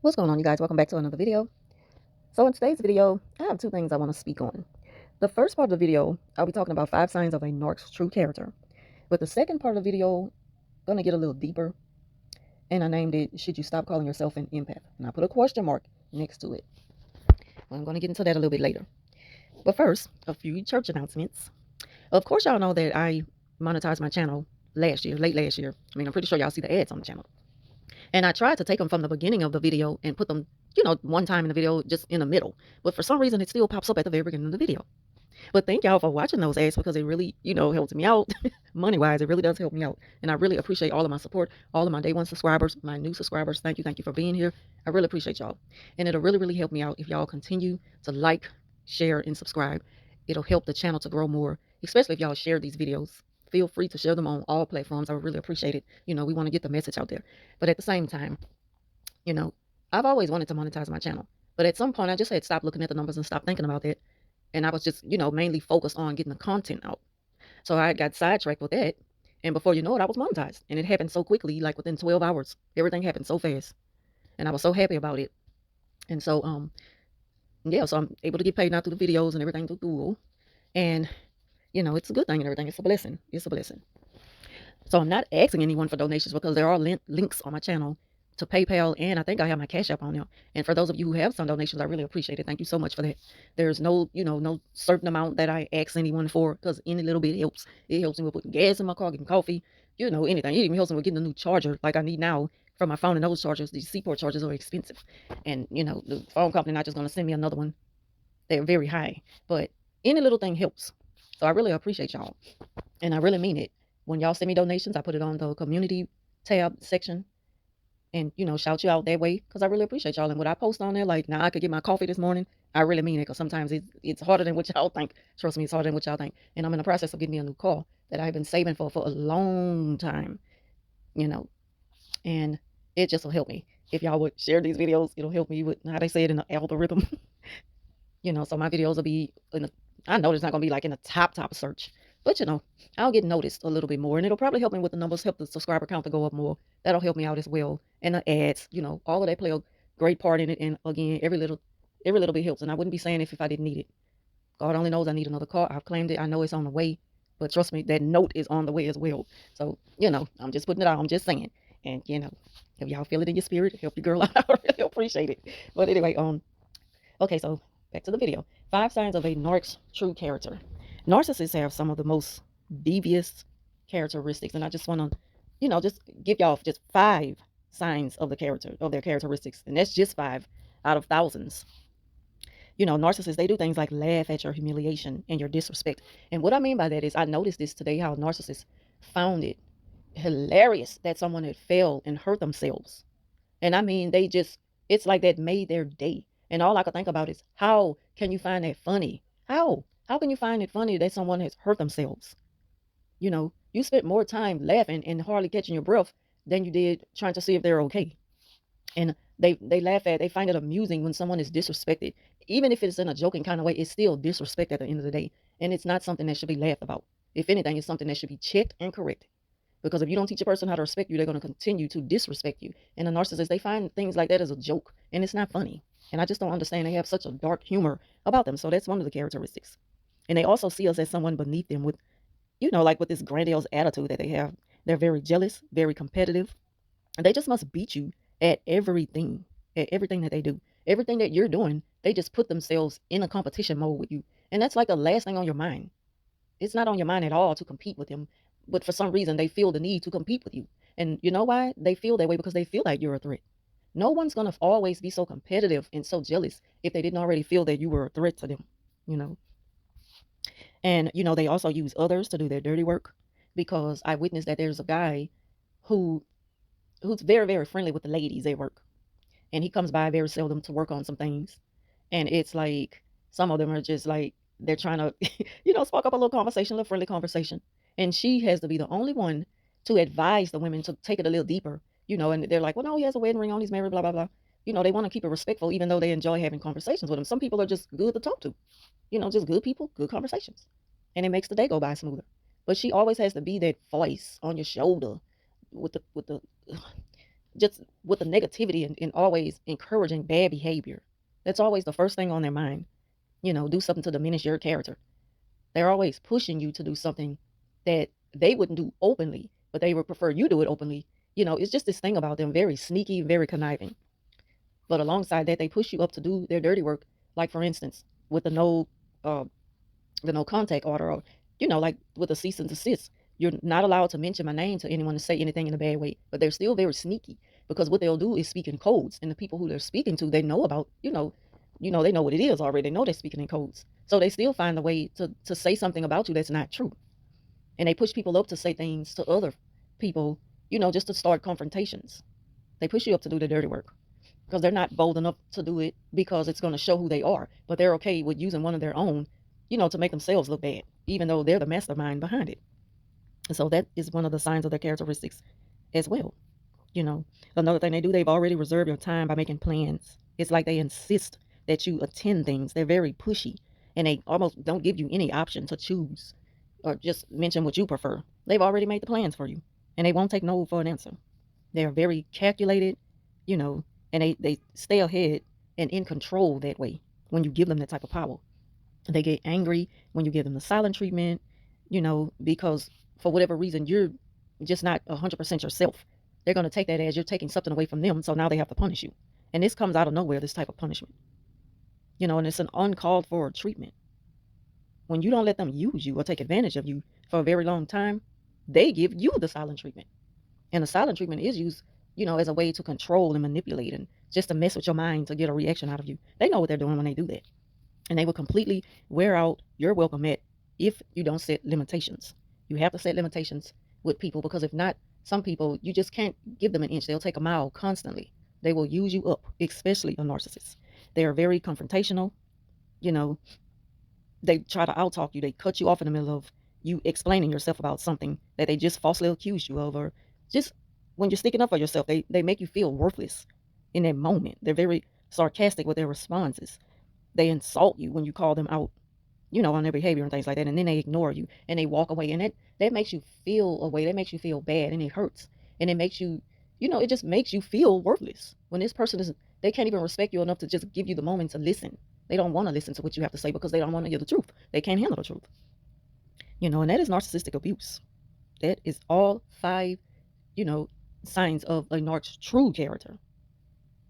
What's going on, you guys? Welcome back to another video. So in today's video, I have two things I want to speak on. The first part of the video, I'll be talking about 5 signs of a narc's true character. But the second part of the video, going to get a little deeper, and I named it, Should You Stop Calling Yourself an Empath? And I put a question mark next to it. Well, I'm going to get into that a little bit later. But first, a few church announcements. Of course, y'all know that I monetized my channel last year, late last year. I mean, I'm pretty sure y'all see the ads on the channel. And I tried to take them from the beginning of the video and put them, one time in the video, just in the middle. But for some reason, it still pops up at the very beginning of the video. But thank y'all for watching those ads because it really, helps me out. Money-wise, it really does help me out. And I really appreciate all of my support, all of my day one subscribers, my new subscribers. Thank you for being here. I really appreciate y'all. And it'll really, really help me out if y'all continue to like, share, and subscribe. It'll help the channel to grow more, especially if y'all share these videos. Feel free to share them on all platforms. I would really appreciate it. We want to get the message out there. But at the same time, you know, I've always wanted to monetize my channel. But at some point, I just had stopped looking at the numbers and stopped thinking about it. And I was just, mainly focused on getting the content out. So I got sidetracked with that. And before you know it, I was monetized. And it happened so quickly, like within 12 hours. Everything happened so fast. And I was so happy about it. And so, yeah, so I'm able to get paid now through the videos and everything through Google. And, it's a good thing and everything. It's a blessing. It's a blessing. So I'm not asking anyone for donations because there are links on my channel to PayPal, and I think I have my Cash App on there. And for those of you who have some donations, I really appreciate it. Thank you so much for that. There's no, no certain amount that I ask anyone for because any little bit helps. It helps me with putting gas in my car, getting coffee, anything. It even helps me with getting a new charger like I need now for my phone. And those chargers, these Seaport chargers, are expensive. And, the phone company not just going to send me another one. They're very high. But any little thing helps. So I really appreciate y'all. And I really mean it. When y'all send me donations, I put it on the community tab section and, shout you out that way because I really appreciate y'all. And what I post on there, like now I could get my coffee this morning, I really mean it because sometimes it's harder than what y'all think. Trust me, it's harder than what y'all think. And I'm in the process of getting me a new car that I've been saving for a long time, and it just will help me. If y'all would share these videos, it'll help me with how they say it in the algorithm. So my videos will be I know it's not going to be like in the top search, but I'll get noticed a little bit more, and it'll probably help me with the numbers, help the subscriber count to go up more. That'll help me out as well. And the ads, all of that play a great part in it. And again, every little bit helps. And I wouldn't be saying if I didn't need it. God only knows I need another car. I've claimed it. I know it's on the way, but trust me, that note is on the way as well. So, I'm just putting it out. I'm just saying. And, if y'all feel it in your spirit, help your girl out. I really appreciate it. But anyway, okay, so back to the video. 5 signs of a narc's true character. Narcissists have some of the most devious characteristics, and I just want to, just give y'all just 5 signs of their characteristics, and that's just 5 out of thousands. Narcissists, they do things like laugh at your humiliation and your disrespect. And what I mean by that is I noticed this today, how narcissists found it hilarious that someone had failed and hurt themselves. And I mean, it's like that made their day. And all I could think about is, how can you find that funny? How? How can you find it funny that someone has hurt themselves? You spent more time laughing and hardly catching your breath than you did trying to see if they're okay. And they find it amusing when someone is disrespected. Even if it's in a joking kind of way, it's still disrespect at the end of the day. And it's not something that should be laughed about. If anything, it's something that should be checked and corrected. Because if you don't teach a person how to respect you, they're going to continue to disrespect you. And the narcissists, they find things like that as a joke, and it's not funny. And I just don't understand. They have such a dark humor about them. So that's one of the characteristics. And they also see us as someone beneath them with, like with this grandiose attitude that they have. They're very jealous, very competitive, and they just must beat you at everything that they do. Everything that you're doing, they just put themselves in a competition mode with you. And that's like the last thing on your mind. It's not on your mind at all to compete with them. But for some reason, they feel the need to compete with you. And you know why? They feel that way because they feel like you're a threat. No one's going to always be so competitive and so jealous if they didn't already feel that you were a threat to them, you know. And, they also use others to do their dirty work, because I witnessed that there's a guy who who's very, very friendly with the ladies at work. And he comes by very seldom to work on some things. And it's like some of them are just like they're trying to, spark up a little conversation, a little friendly conversation. And she has to be the only one to advise the women to take it a little deeper, and they're like, well, no, he has a wedding ring on, he's married, blah, blah, blah. They want to keep it respectful, even though they enjoy having conversations with him. Some people are just good to talk to, just good people, good conversations. And it makes the day go by smoother. But she always has to be that voice on your shoulder with the just with the negativity and always encouraging bad behavior. That's always the first thing on their mind. Do something to diminish your character. They're always pushing you to do something that they wouldn't do openly, but they would prefer you do it openly. It's just this thing about them, very sneaky, very conniving. But alongside that, they push you up to do their dirty work. Like for instance, with uh, the no contact order, or like with the cease and desist. You're not allowed to mention my name to anyone to say anything in a bad way, but they're still very sneaky because what they'll do is speak in codes, and the people who they're speaking to, they know about, they know what it is already. They know they're speaking in codes, so they still find a way to say something about you that's not true, and they push people up to say things to other people, just to start confrontations. They push you up to do the dirty work because they're not bold enough to do it because it's going to show who they are. But they're okay with using one of their own, to make themselves look bad, even though they're the mastermind behind it. And so that is one of the signs of their characteristics as well. You know, Another thing they do, they've already reserved your time by making plans. It's like they insist that you attend things. They're very pushy and they almost don't give you any option to choose or just mention what you prefer. They've already made the plans for you and they won't take no for an answer. They're very calculated, you know, and they stay ahead and in control that way when you give them that type of power. They get angry when you give them the silent treatment, because for whatever reason, you're just not 100% yourself. They're going to take that as you're taking something away from them. So now they have to punish you. And this comes out of nowhere, this type of punishment, and it's an uncalled for treatment. When you don't let them use you or take advantage of you for a very long time, they give you the silent treatment. And the silent treatment is used, as a way to control and manipulate and just to mess with your mind to get a reaction out of you. They know what they're doing when they do that. And they will completely wear out your welcome mat if you don't set limitations. You have to set limitations with people because if not, some people, you just can't give them an inch. They'll take a mile constantly. They will use you up, especially a narcissist. They are very confrontational. You know, they try to outtalk you. They cut you off in the middle of you explaining yourself about something that they just falsely accused you of, or just when you're sticking up for yourself, they make you feel worthless in that moment. They're very sarcastic with their responses. They insult you when you call them out, on their behavior and things like that, and then they ignore you and they walk away, and that makes you feel a way. That makes you feel bad, and it hurts, and it makes you, it just makes you feel worthless when this person is. They can't even respect you enough to just give you the moment to listen. They don't want to listen to what you have to say because they don't want to hear the truth. They can't handle the truth, and that is narcissistic abuse. That is all five, you know, signs of a narc's true character,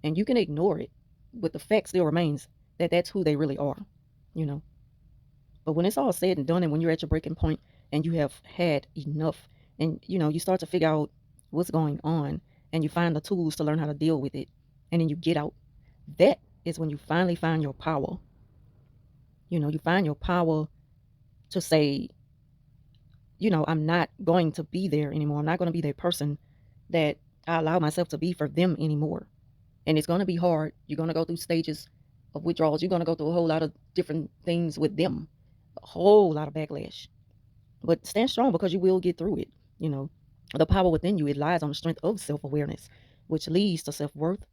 and you can ignore it, but the fact still remains that that's who they really are, you know. But when it's all said and done, and when you're at your breaking point and you have had enough, and you start to figure out what's going on, and you find the tools to learn how to deal with it, and then you get out, that is when you finally find your power. You find your power to say, I'm not going to be there anymore. I'm not going to be that person that I allow myself to be for them anymore. And it's going to be hard. You're going to go through stages of withdrawals. You're going to go through a whole lot of different things with them, a whole lot of backlash. But stand strong because you will get through it. You know, the power within you, it lies on the strength of self awareness, which leads to self worth,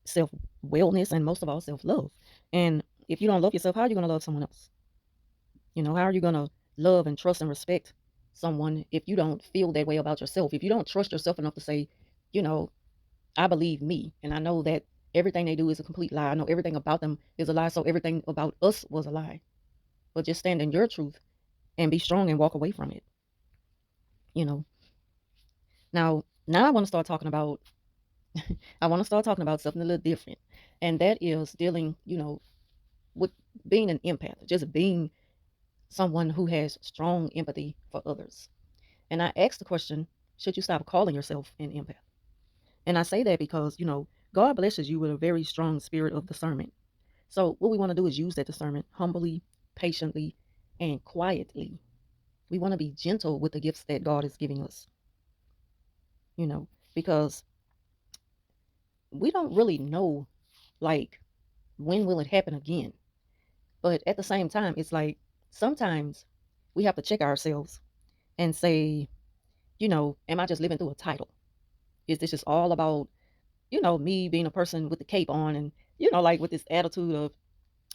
self wellness, and most of all, self love. And if you don't love yourself, how are you going to love someone else? How are you going to love and trust and respect someone if you don't feel that way about yourself? If you don't trust yourself enough to say, you know, I believe me, and I know that everything they do is a complete lie. I know everything about them is a lie, so everything about us was a lie. But just stand in your truth and be strong and walk away from it. You know. Now I want to start talking about something a little different, and that is dealing, with being an empath, just being someone who has strong empathy for others. And I asked the question, should you stop calling yourself an empath? And I say that because, God blesses you with a very strong spirit of discernment. So what we want to do is use that discernment humbly, patiently, and quietly. We want to be gentle with the gifts that God is giving us, you know, because we don't really know, like, when will it happen again? But at the same time, it's like sometimes we have to check ourselves and say, am I just living through a title? Is this just all about, me being a person with the cape on and, like with this attitude of,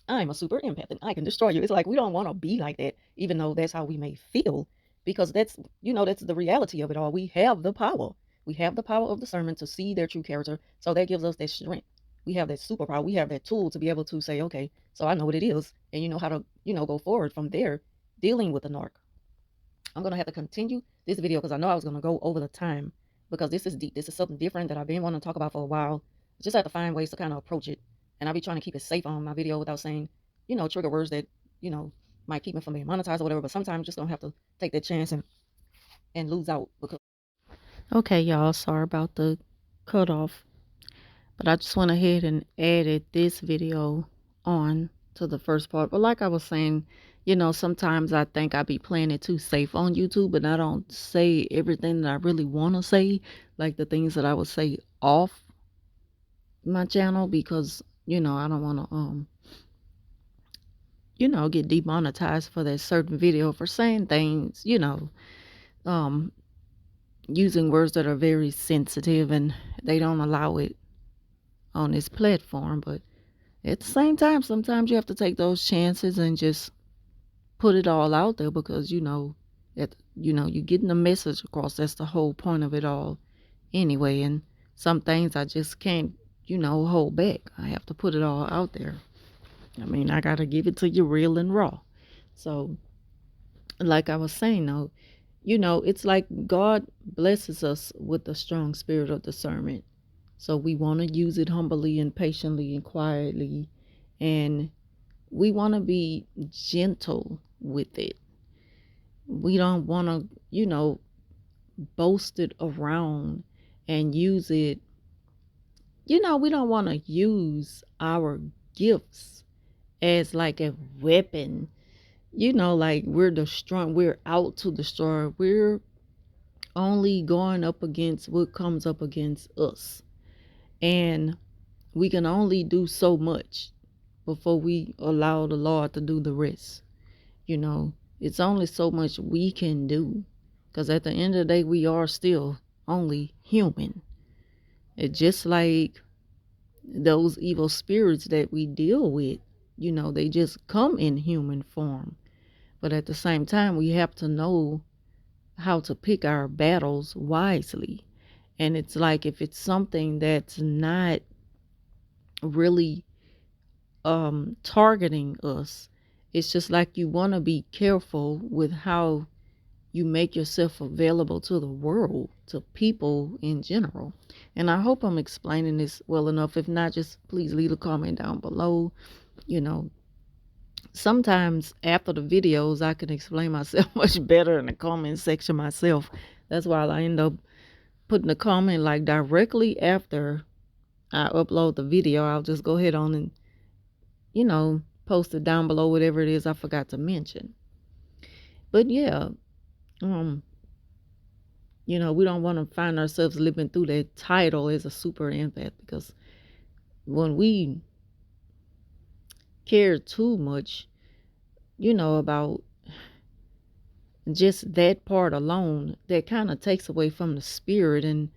I'm a super empath and I can destroy you. It's like we don't want to be like that, even though that's how we may feel, because that's the reality of it all. We have the power. We have the power of discernment to see their true character. So that gives us that strength. We have that superpower. We have that tool to be able to say, okay, so I know what it is, and you know how to, go forward from there, dealing with the narc. I'm gonna have to continue this video because I know I was gonna go over the time because this is deep. This is something different that I've been wanting to talk about for a while. I just have to find ways to kind of approach it, and I'll be trying to keep it safe on my video without saying, trigger words that you know might keep me from being monetized or whatever. But sometimes you just don't have to take that chance and lose out because. Okay, y'all, sorry about the cutoff, but I just went ahead and added this video on to the first part. But like I was saying, sometimes I think I be playing it too safe on YouTube, and I don't say everything that I really want to say, like the things that I would say off my channel, because, I don't want to, get demonetized for that certain video for saying things, um, using words that are very sensitive, and they don't allow it on this platform. But at the same time, sometimes you have to take those chances and just put it all out there because that you're getting the message across. That's the whole point of it all anyway. And some things I just can't hold back. I have to put it all out there. I mean, I gotta give it to you real and raw. So like I was saying though, it's like God blesses us with a strong spirit of discernment. So we want to use it humbly and patiently and quietly, and we want to be gentle with it. We don't want to, boast it around and use it. We don't want to use our gifts as like a weapon, like we're out to destroy. We're only going up against what comes up against us. And we can only do so much before we allow the Lord to do the rest. It's only so much we can do because at the end of the day, we are still only human. It's just like those evil spirits that we deal with, they just come in human form. But at the same time, we have to know how to pick our battles wisely. And it's like if it's something that's not really targeting us, it's just like you want to be careful with how you make yourself available to the world, to people in general. And I hope I'm explaining this well enough. If not, just please leave a comment down below. Sometimes after the videos, I can explain myself much better in the comment section myself. That's why I end up putting a comment like directly after I upload the video. I'll just go ahead on and, post it down below, whatever it is I forgot to mention. But yeah, we don't want to find ourselves living through that title as a super empath, because when we care too much, about just that part alone, that kind of takes away from the spirit and,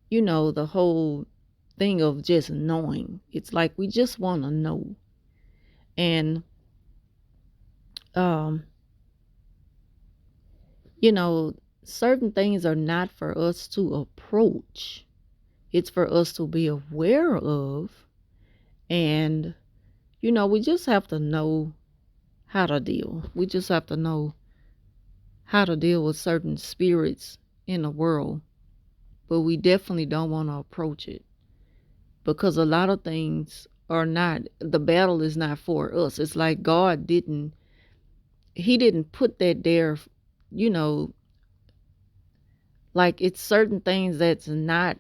the whole thing of just knowing. It's like we just want to know. And, certain things are not for us to approach. It's for us to be aware of. And, we just have to know how to deal. We just have to know how to deal with certain spirits in the world. But we definitely don't want to approach it, because a lot of things are not, the battle is not for us. It's like God he didn't put that there, like it's certain things that's not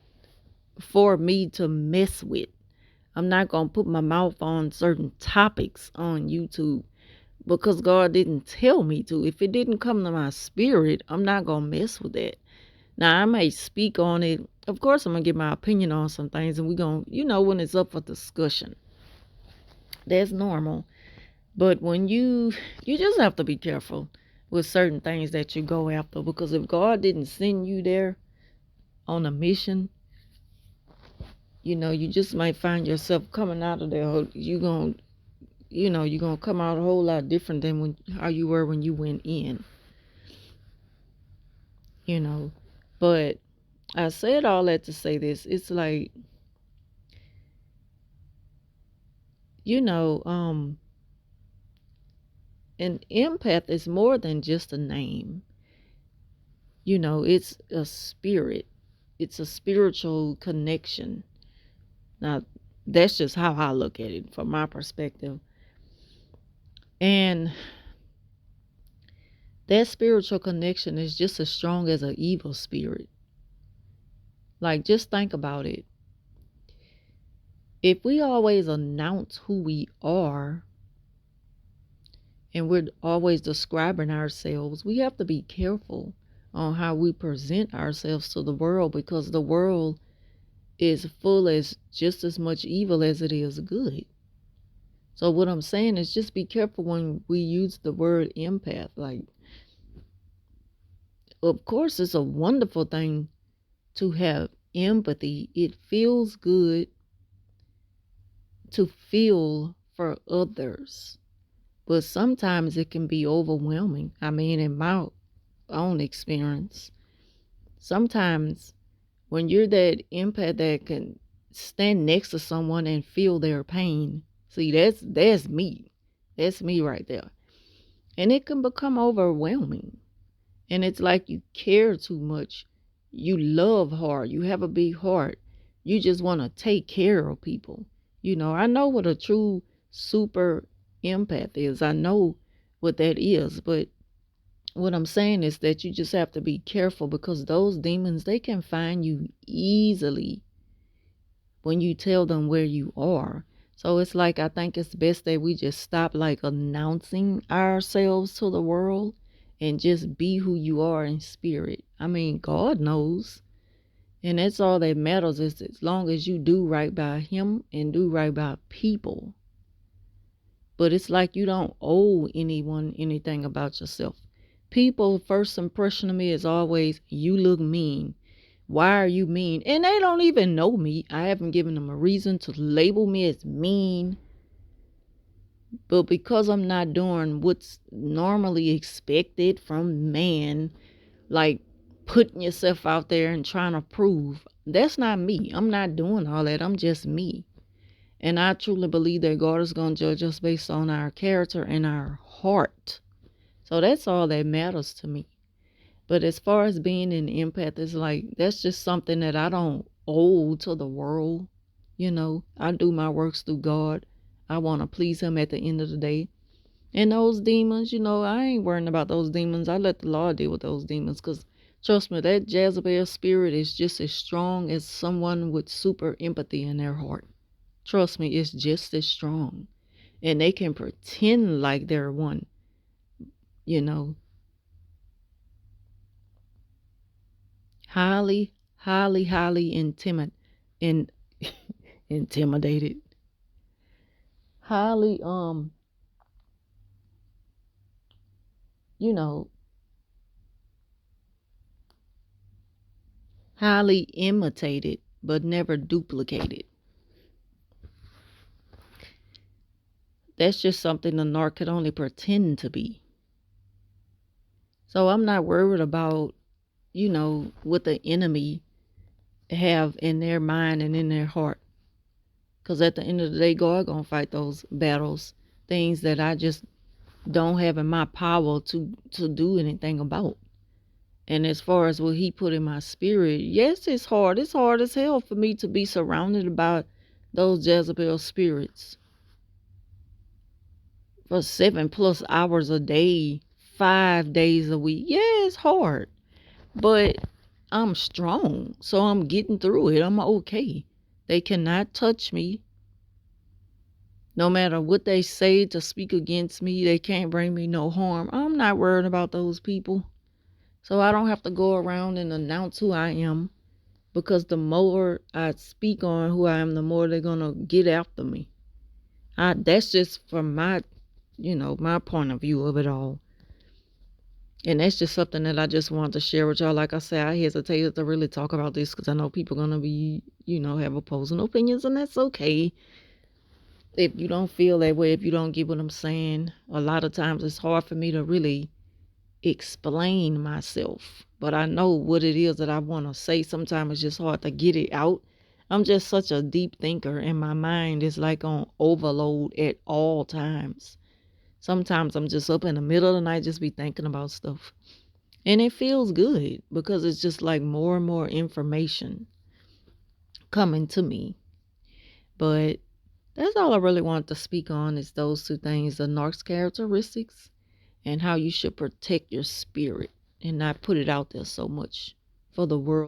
for me to mess with. I'm not going to put my mouth on certain topics on YouTube because God didn't tell me to. If it didn't come to my spirit, I'm not going to mess with that. Now, I may speak on it. Of course, I'm going to give my opinion on some things, and we're going to, when it's up for discussion. That's normal. But when you just have to be careful with certain things that you go after, because if God didn't send you there on a mission, you just might find yourself coming out of there. You're going to come out a whole lot different than how you were when you went in. But I said all that to say this. It's like, you know, an empath is more than just a name. It's a spirit. It's a spiritual connection. Now, that's just how I look at it from my perspective. And that spiritual connection is just as strong as an evil spirit. Like, just think about it. If we always announce who we are and we're always describing ourselves, we have to be careful on how we present ourselves to the world, because the world is full as just as much evil as it is good. So what I'm saying is, just be careful when we use the word empath. Like, of course, it's a wonderful thing to have empathy. It feels good to feel for others, but sometimes it can be overwhelming. I mean, in my own experience, sometimes when you're that empath that can stand next to someone and feel their pain, see, that's me. That's me right there. And it can become overwhelming. And it's like you care too much. You love hard. You have a big heart. You just want to take care of people. I know what a true super empath is. I know what that is. But what I'm saying is that you just have to be careful, because those demons, they can find you easily when you tell them where you are. So it's like, I think it's best that we just stop like announcing ourselves to the world and just be who you are in spirit. I mean, God knows. And that's all that matters, is as long as you do right by him and do right by people. But it's like you don't owe anyone anything about yourself. People, first impression of me is always, you look mean. Why are you mean? And they don't even know me. I haven't given them a reason to label me as mean. But because I'm not doing what's normally expected from man, like putting yourself out there and trying to prove, that's not me. I'm not doing all that. I'm just me. And I truly believe that God is going to judge us based on our character and our heart. So that's all that matters to me. But as far as being an empath, it's like, that's just something that I don't owe to the world. I do my works through God. I want to please him at the end of the day. And those demons, I ain't worrying about those demons. I let the Lord deal with those demons, because trust me, that Jezebel spirit is just as strong as someone with super empathy in their heart. Trust me, it's just as strong. And they can pretend like they're one, you know. Highly, highly, highly in, intimidated. Highly, you know, highly imitated, but never duplicated. That's just something the narc could only pretend to be. So I'm not worried about, what the enemy have in their mind and in their heart. Because at the end of the day, God gonna fight those battles, things that I just don't have in my power to do anything about. And as far as what he put in my spirit, yes, it's hard. It's hard as hell for me to be surrounded by those Jezebel spirits for 7+ hours a day, 5 days a week. Yeah, it's hard. But I'm strong, so I'm getting through it. I'm okay. They cannot touch me. No matter what they say to speak against me, they can't bring me no harm. I'm not worried about those people. So I don't have to go around and announce who I am, because the more I speak on who I am, the more they're going to get after me. That's just from my, my point of view of it all. And that's just something that I just wanted to share with y'all. Like I said, I hesitated to really talk about this because I know people are going to be, have opposing opinions, and that's okay. If you don't feel that way, if you don't get what I'm saying, a lot of times it's hard for me to really explain myself, but I know what it is that I want to say. Sometimes it's just hard to get it out. I'm just such a deep thinker, and my mind is like on overload at all times. Sometimes I'm just up in the middle of the night, just be thinking about stuff. And it feels good because it's just like more and more information coming to me. But that's all I really wanted to speak on is those two things, the narcs characteristics and how you should protect your spirit and not put it out there so much for the world.